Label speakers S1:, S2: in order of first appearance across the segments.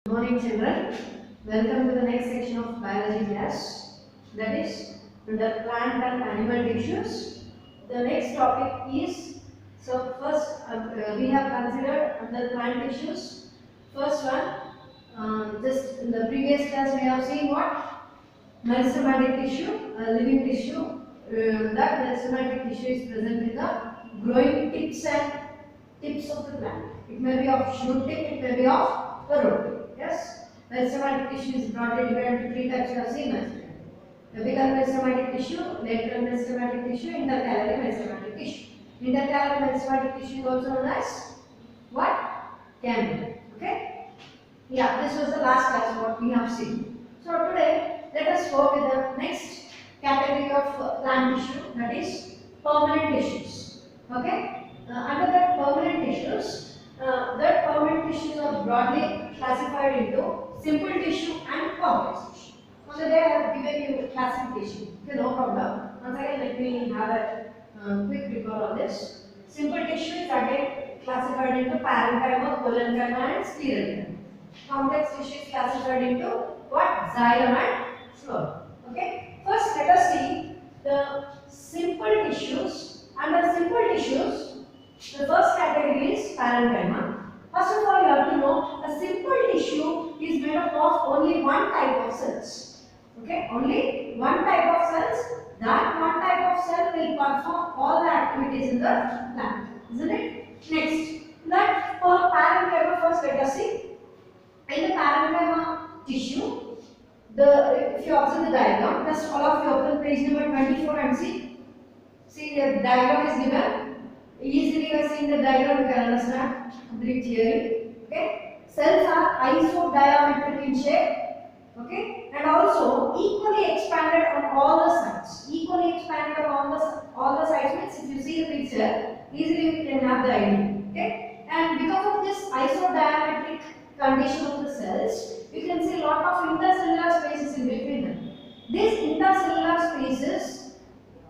S1: Good morning children. Welcome to the next section of biology class, that is under plant and animal tissues. The next topic is, so first we have considered under plant tissues. First one, just in the previous class we have seen what? Meristematic tissue, living tissue. That meristematic tissue is present in the growing tips of the plant. It may be of shoot tip, it may be of the root tip. Yes, meristematic tissue is broadly divided into three types. You have seen meristematic. Apical meristematic tissue, lateral meristematic tissue, intercalary meristematic tissue. Intercalary meristematic tissue is also known as what? Cambium. Okay. Yeah, this was the last class what we have seen. So today let us go with the next category of plant tissue, that is permanent tissues. Okay. Under that permanent tissues, are broadly classified into simple tissue and complex tissue. So they have given you classification. Okay, no problem. Once again, let me have a quick recall on this. Simple tissue is again classified into parenchyma, collenchyma, and sclerenchyma. Complex tissue is classified into what? Xylem and phloem. Okay. First, let us see the simple tissues. Under simple tissues, the first category is parenchyma. First of all, you have to know a simple tissue is made up of only one type of cells. Okay, only one type of cells. That one type of cell will perform all the activities in the plant, isn't it? Next, that for parenchyma, first let us see. In the parenchyma tissue, if you observe the diagram, just all of you open page number 24 and see. See, the diagram is given. Easily you are seeing the diagram, you can understand very clearly. Okay, cells are isodiametric in shape. Okay, and also equally expanded on all the sides. Equally expanded on all the sides means if you see the picture, easily you can have the idea. Okay, and because of this isodiametric condition of the cells, you can see a lot of intercellular spaces in between them. These intercellular spaces,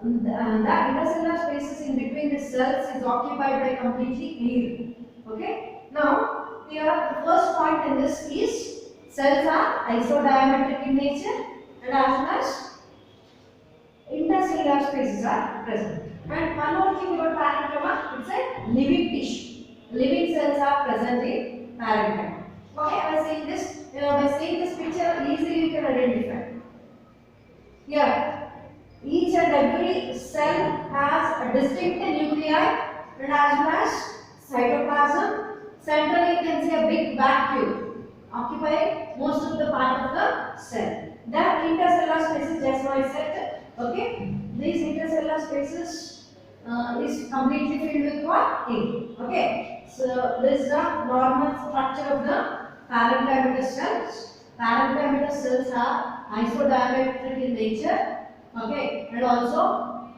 S1: that intercellular spaces in between the cells is occupied by completely air. Okay. Now, here the first point in this is cells are isodiametric in nature, and as well as intercellular spaces are present. And one more thing about parenchyma, it's a living tissue. Living cells are present in parenchyma. Okay, by seeing this picture, easily you can identify. Here, each and every cell has a distinct nuclei and as well as cytoplasm. Centrally, you can see a big vacuole occupying most of the part of the cell. That intercellular spaces, just now I said, okay, these intercellular spaces is completely filled with what? Air. Okay, so this is the normal structure of the parenchymatous cells. Parenchymatous cells are isodiametric in nature. Okay, and also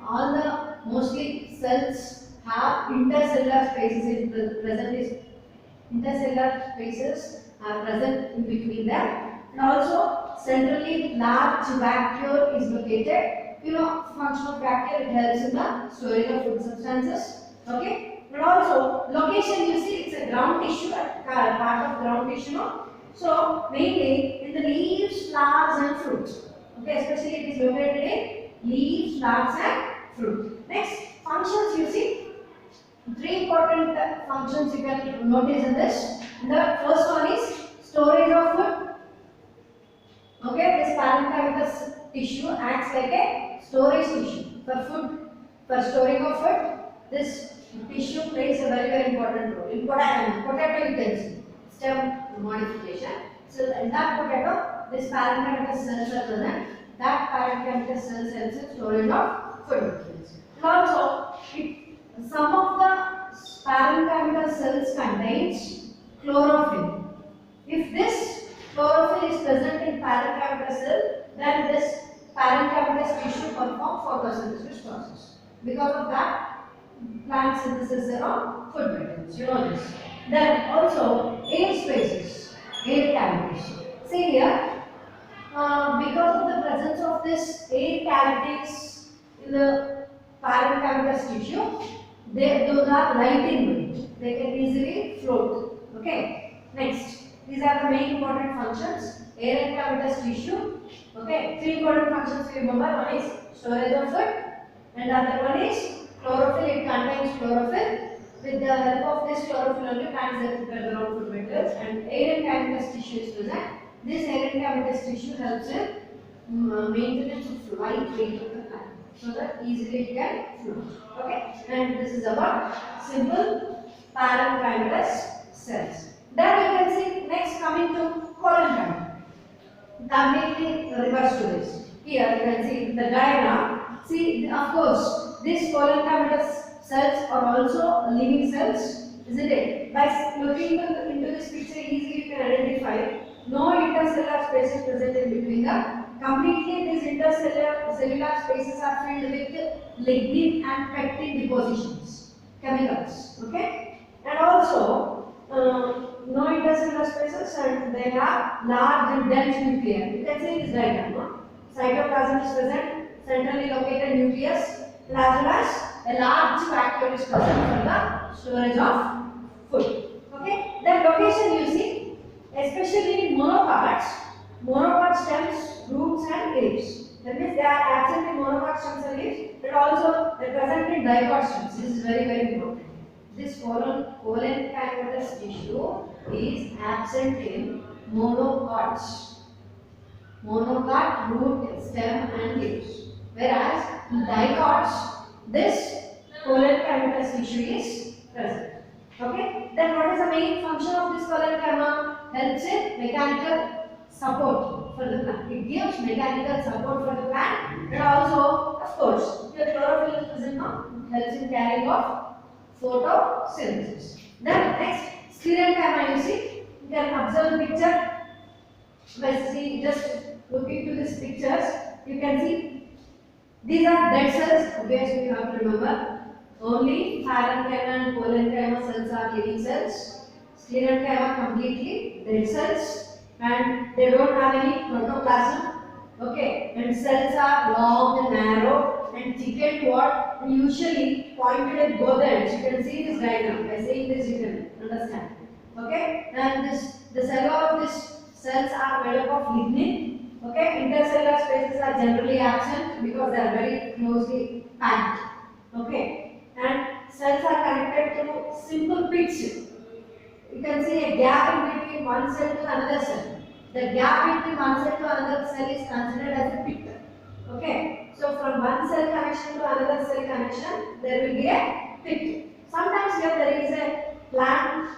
S1: all the mostly cells have intercellular spaces intercellular spaces are present in between them, and also centrally large vacuole is located. You know, function of vacuole, it helps in the storage of food substances. Okay, and also location, you see it's a ground tissue, part of ground tissue. No? So mainly in the leaves, flowers, and fruits. Okay, especially it is located in leaves, flowers, and fruit. Next, functions you see. Three important functions you can notice in this. The first one is storage of food. Okay, this parenchymatous tissue acts like a storage tissue for food, for storing of food. This tissue plays a very important role. In potato you can see stem modification. So in that potato, this parenchymatous cells are present. That parenchymatous cells helps in storage of food materials. And also, some of the parenchymatous cells contains chlorophyll. If this chlorophyll is present in parenchymatous cell, then this parenchymatous tissue perform photosynthesis process. Because of that, plant synthesis their food materials. You know this. Then also air spaces, air cavities. See here, because of the presence of this air cavities in the parenchymatous tissue, those are light in weight. They can easily float. Okay. Next, These are the main important functions. Air and cavitous tissue. Okay, three important functions we remember. One is storage of food, and the other one is chlorophyll. It contains chlorophyll. With the help of this chlorophyll only plants get prepare their own food materials. And air and cavitous tissue is present. This air and cavitous tissue helps in maintenance of light weight of the plant, so that easily it can float. Okay, and this is about simple parenchymatous cells. Then you can see next coming to colon completely reverse to this. Here you can see the diagram. See, of course, these colon-cavitatous cells are also living cells, isn't it? By looking into this picture, easily you can identify no intercellular spaces present in between them. Completely, these intercellular spaces are filled with lignin and pectin depositions, chemicals. Okay, and also no intercellular spaces, and they have large and dense nuclei. You can see this diagram. No? Cytoplasm is present, centrally located nucleus, as well as a large vacuole is present for the storage of food. Okay, the location you see, especially in monocots, monocot stems, roots, and leaves. That means they are absent in monocot stems and leaves, but also they are present in dicot stems. This is very, very important. This colon-cavitatous tissue is absent in monocots, monocot, root, stem, and leaves. Whereas in dicots, this colon-cavitatous tissue is present. Okay. Then what is the main function of this colon-cavitatous? Helps in mechanical support for the plant. It gives mechanical support for the plant, and also, of course, your chlorophyll is present now. Helps in carrying of photosynthesis. Then next, sclerenchyma, you see, you can observe the picture. By see, just look into these pictures, you can see these are dead cells. Obviously, you have to remember only parenchyma and colon-cavitatous cells are living cells. Sclerenchyma completely dead cells, and they don't have any protoplasm. Okay, and cells are long and narrow and thickened what usually pointed at both ends. You can see this diagram. By saying this, you can understand. Okay, and the cell of these cells are made up of lignin. Okay, intercellular spaces are generally absent because they are very closely packed. Okay, and cells are connected to simple pits. You can see a gap in between one cell to another cell. The gap between one cell to another cell is considered as a pit. Okay, so from one cell connection to another cell connection, there will be a pit. Sometimes here there is a plant.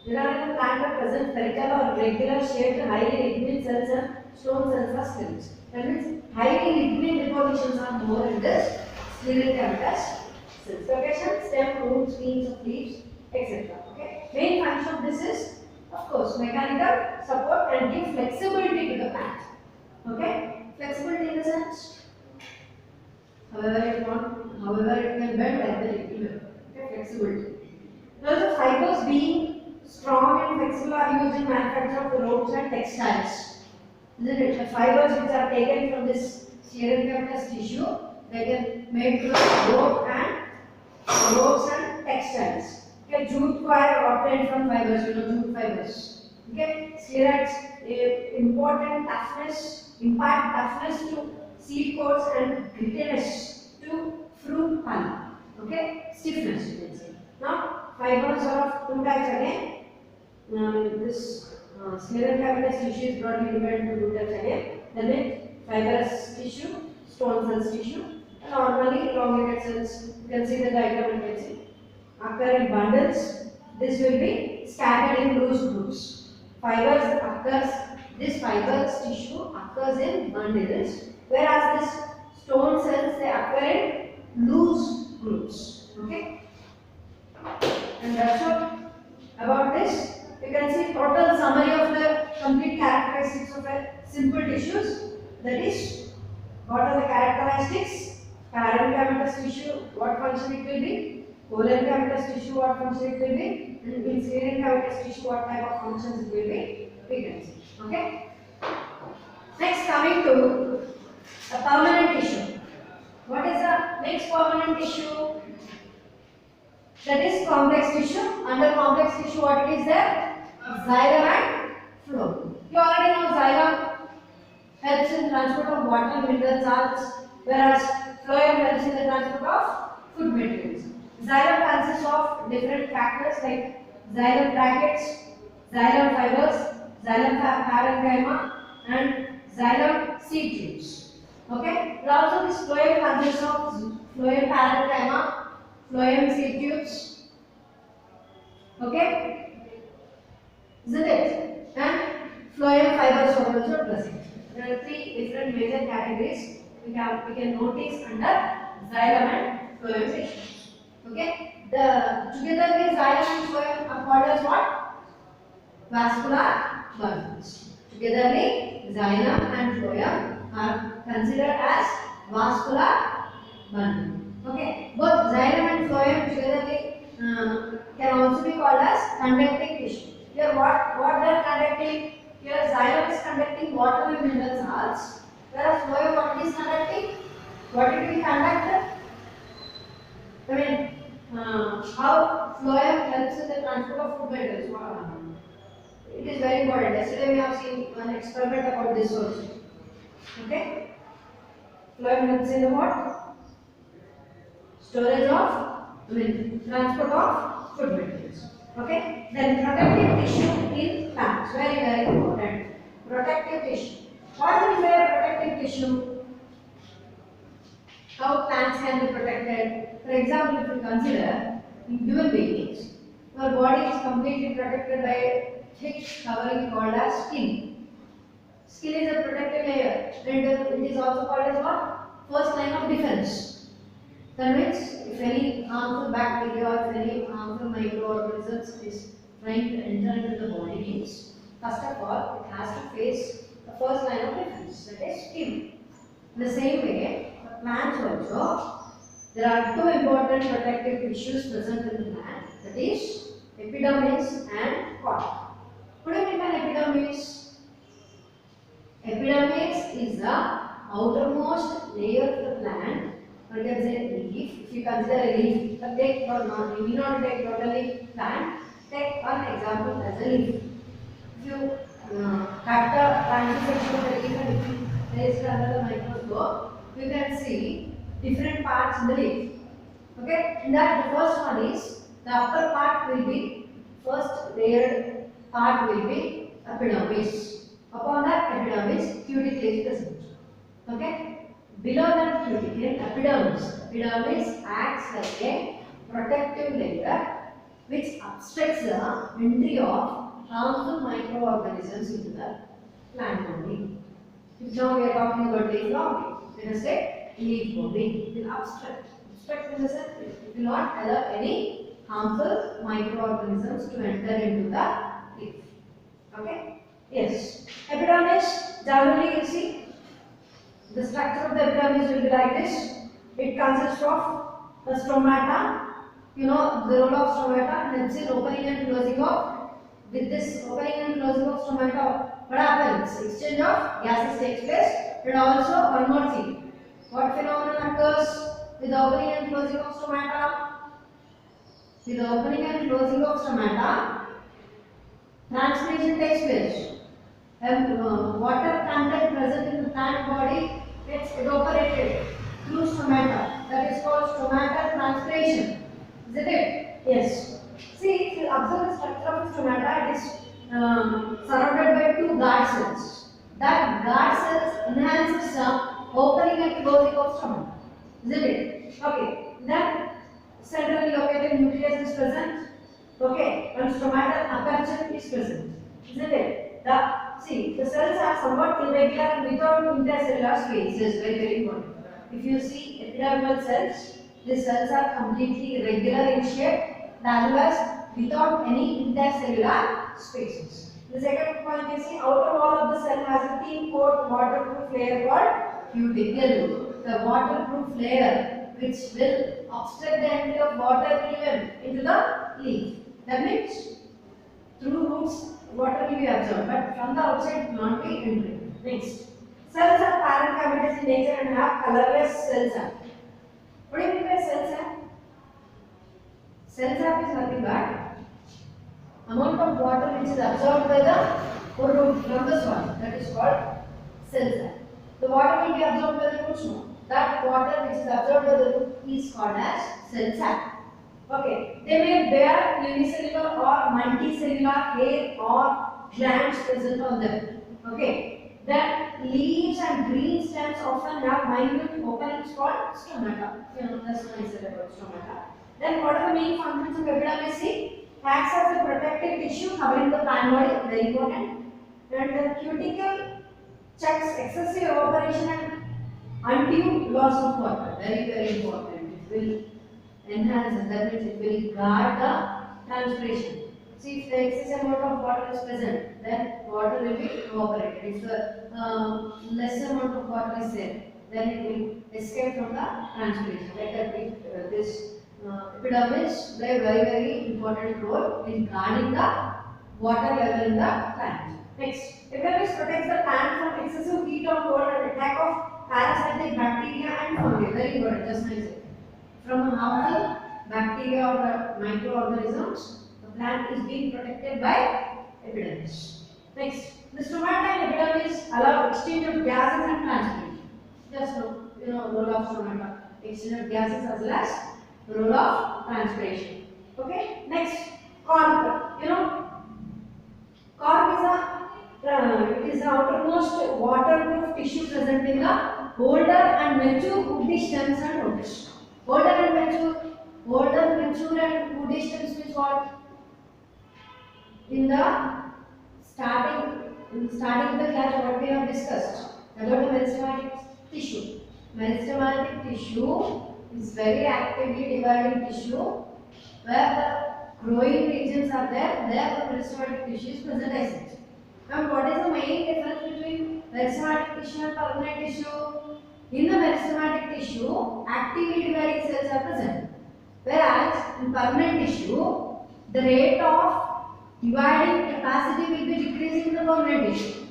S1: There are in the plant that present spherical or regular shaped highly lignin cells and stone cells are skelets. That means highly lignin depositions are more in this sclerenchymatous cells. Location, stem, roots, veins of leaves, etc. Okay. Main function of this is, of course, mechanical support and give flexibility to the plant. Okay, flexibility in the sense, however it can bend like that it will bend. Okay, flexibility. Now the fibers being strong and flexible are used in manufacture of ropes and textiles. Isn't it? The fibers which are taken from this sclerenchymatous tissue, they can make ropes and textiles. Okay, jute wire obtained from fibers, jute fibers. Okay, sclerites important toughness, impart toughness to seed coats and grittiness to fruit pulp. Okay, stiffness you can say. Now, fibers are of two types again. This sclerenchymatous tissue is broadly divided into two types again. Then fibrous tissue, stone cells tissue, and normally elongated cells. You can see the diagram. You can see occur in bundles. This will be scattered in loose groups. This fibrous tissue occurs in bundles, whereas this stone cells they occur in loose groups. Okay, and that's all about this. You can see total summary of the complete characteristics of a simple tissues. That is, what are the characteristics? Parenchymatous tissue, what function it will be? Colon-cavitatous tissue, what function it will be? And in sclerenchymatous tissue, what type of functions it will be? We can see. Okay. Next, coming to the permanent tissue. What is the next permanent tissue? That is complex tissue. Under complex tissue, what is there? Xylem and phloem. You already know xylem helps in transport of water, mineral salts, whereas phloem helps in the transport of food materials. Xylem consists of different factors like xylem brackets, xylem fibers, xylem parenchyma, and xylem seed tubes. Okay. And also this phloem consists of phloem parenchyma, phloem seed tubes. Okay. Isn't it? And phloem fibers are also present. There are three different major categories we can notice under xylem and phloem sections. Okay. Together xylem and phloem are called as what? Vascular bundles. Togetherly, xylem and phloem are considered as vascular bundle. Okay. Both xylem and phloem togetherly can also be called as conducting tissue. Here what they are conducting? Here xylem is conducting water and mineral salts, whereas phloem what is conducting? What it will conduct? I mean, how phloem helps in the transport of food materials. It is very important. Yesterday we have seen an experiment about this also. Okay? Phloem helps in the what? Storage of, transport of food materials. Okay? Then protective tissue in plants. Very important. Protective tissue. What is a protective tissue? How plants can be protected? For example, if you consider in human beings, your body is completely protected by a thick covering called as skin. Skin is a protective layer, and it is also called as what? First line of defense. That means if any harmful bacteria or if any harmful microorganisms is trying to enter into the body means, first of all, it has to face the first line of defense, that is skin. In the same way, the plants also, there are two important protective tissues present in the plant, that is epidermis and cortexs. What do you mean by epidermis? Epidermis is the outermost layer of the plant, or you can say leaf. If you consider a leaf, take or not, you need not take totally plant. Take one example as a leaf. If you cut the plant section of the leaf and if you place it under the microscope, you can see different parts in the leaf. Okay, in that the first one is the upper part will be first layered part will be epidermis. Upon that epidermis, cuticle is present. Okay, below that cuticle, epidermis acts like a protective layer which obstructs the entry of harmful microorganisms into the plant body. If now we are talking about leaf body, let us say leaf body, it will obstruct. Obstruct in the sense it will not allow any harmful microorganisms to enter into the leaf. Okay? Yes. Epidermis, generally you see, the structure of the epidermis will be like this. It consists of the stromata. You know the role of stromata, and it's in opening and closing of. With this opening and closing of stromata, what happens? Exchange of gases takes place, and also one more thing. What phenomenon occurs with the opening and closing of stromata? With the opening and closing of stromata, transpiration takes place. And water content present in the plant body gets evaporated through stromata. That is called stomata transpiration. Isn't it? Yes. See, if you observe the structure of the stomata, it is surrounded by two guard cells. That guard cells enhances the opening and closing of stomata. Isn't it? Okay. Then centrally located nucleus is present. Okay. And stomatal aperture is present. Isn't it? The cells are somewhat irregular and without intercellular spaces. Very important. If you see epidermal cells, the cells are completely irregular in shape as well as without any intercellular spaces. The second point is the outer wall of the cell has a thin coat waterproof layer called cuticle. The waterproof layer which will obstruct the entry of water even into the leaf. That means through roots water will be absorbed, but from the outside it will not be entering. Next, cells are parenchymatous in nature and have colorless cell sap. What do you mean by cell sap? Cell sap is nothing but amount of water which is absorbed by the root from the soil. That is called cell sac. The water will be absorbed by the roots. No. That water which is absorbed by the root is called as cell sac. Okay, they may bear unicellular or multicellular hair or glands present on them. Okay, then leaves and green stems often have minute openings called stomata. You know, that's what I said about stomata. Then, what are the main functions of epidermis? See, acts as a protective tissue covering the plant body, very important. And the cuticle checks excessive evaporation and undue loss of water, very important. It will enhance, that means it will guard the transpiration. See, if the excess amount of water is present, then water will be evaporated. If the less amount of water is there, then it will escape from the transpiration. Like that, this epidermis play very important role in guarding the water level in the plant. Next, epidermis protects the plant from excessive heat or cold and attack of parasitic bacteria and fungi. Very important, just like that. From harmful bacteria or microorganisms, the plant is being protected by epidermis. Next, the stomata and epidermis allow exchange of gases and transpiration. Just role of stomata, exchange of gases as well as role of transpiration. Okay. Next, cork. Cork is the outermost waterproof tissue present in the older and mature woody stems and roots. Older and mature and woody stems means what? In the starting of the class, what we have discussed about the meristematic tissue. Meristematic tissue is very actively dividing tissue where the growing regions are there. There the meristematic tissue is present as such. Now, what is the main difference between meristematic tissue and permanent tissue? In the meristematic tissue, actively dividing cells are present, whereas in permanent tissue, the rate of dividing capacity will be decreasing in the permanent tissue.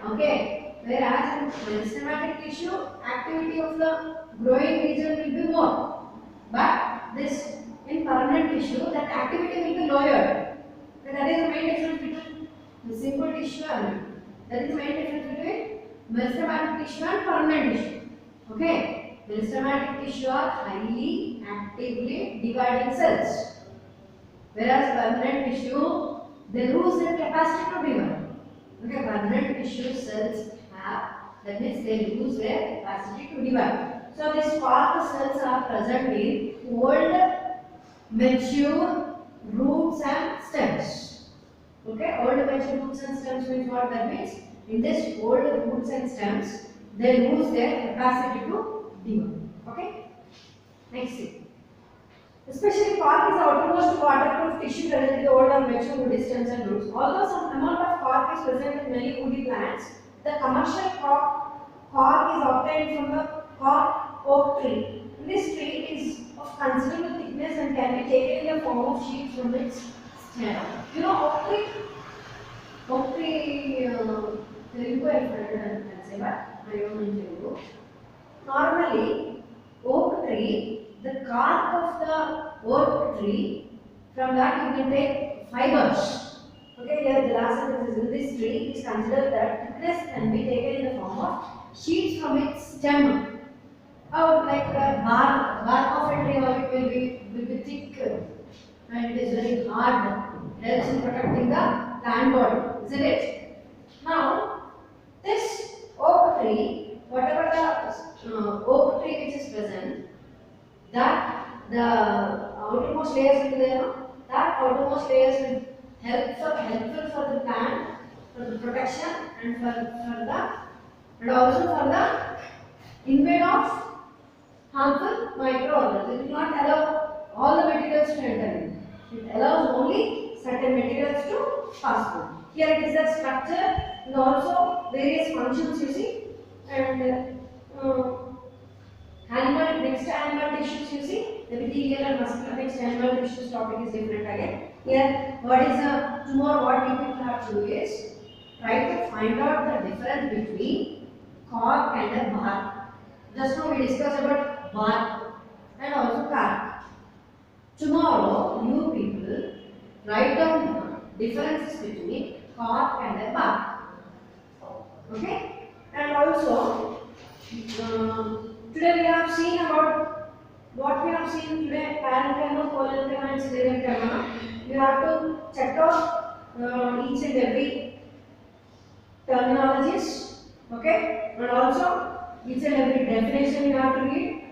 S1: Okay, whereas in meristematic tissue, activity of the growing region will be more, but this in permanent tissue, that activity will be lower. So that is the main difference between the simple tissue and that is the main difference between meristematic tissue and permanent tissue. Okay, meristematic tissue are highly actively dividing cells, whereas permanent tissue they lose their capacity to divide. Okay, permanent tissue cells have, that means they lose their capacity to divide. So these cork cells are present in old, mature roots and stems. Okay, old mature roots and stems means what that means? In this old roots and stems, they lose their capacity to divide. Okay. Next thing. Especially cork is the outermost waterproof tissue present in the old and mature woody stems and roots. Although some amount of cork is present in many woody plants, the commercial cork is obtained from the cork oak tree. This tree is of considerable thickness and can be taken in the form of sheets from its stem. You know oak tree? Oak tree, Telugu I can say, but I don't know in Telugu. Normally, oak tree, the cork of the oak tree, from that you can take fibers. Okay, here the last sentence is in this tree, it is considered that thickness can be taken in the form of sheets from its stem. Or like the bark of a tree, or it will be thick and it is very hard. It helps in protecting the plant body, isn't it? Now, this oak tree, whatever the oak tree which is present, that the outermost layers will be there. That outermost layers will helpful for the plant, for the protection and and also for the invade of harmful microorganisms. It will not allow all the materials to enter in. It allows only certain materials to pass through. Here it is the structure and also various functions you see, and next animal tissues you see, the epithelial and muscular. Next animal tissues topic is different again. Here tomorrow what you people have to do is try to find out the difference between cork and a bark. Just now we discussed about bark and also cork. Tomorrow you people write down differences between cork and a bark. Okay, and also today we have seen about what we have seen today: parenchyma, collenchyma, and sclerenchyma. You have to check out each and every terminologies. Okay, and also each and every definition you have to read.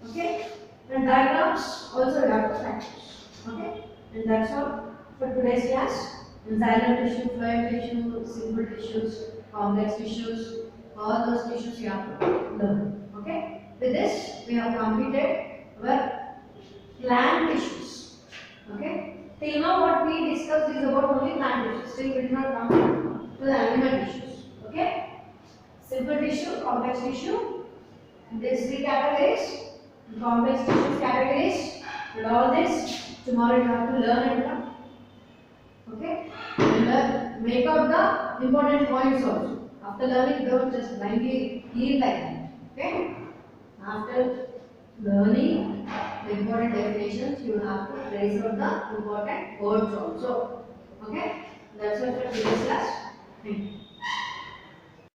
S1: Okay, and diagrams also you have to practice. Okay, and that's all for today's class. Xylem tissue, phloem tissue, simple tissues, complex tissues, all those tissues you have to learn. Okay, with this we have completed our plant tissues. Okay, till now what we discussed is about only plant tissues. Still we did not come to the animal tissues. Okay, simple tissue, complex tissue, these three categories, complex tissues categories, and all this tomorrow you have to learn and come. Okay, and make out the important points also. After learning, don't just blindly leave like that. Okay, after learning the important definitions, you have to trace out the important words also. Okay, that's all for today's class. Thank you.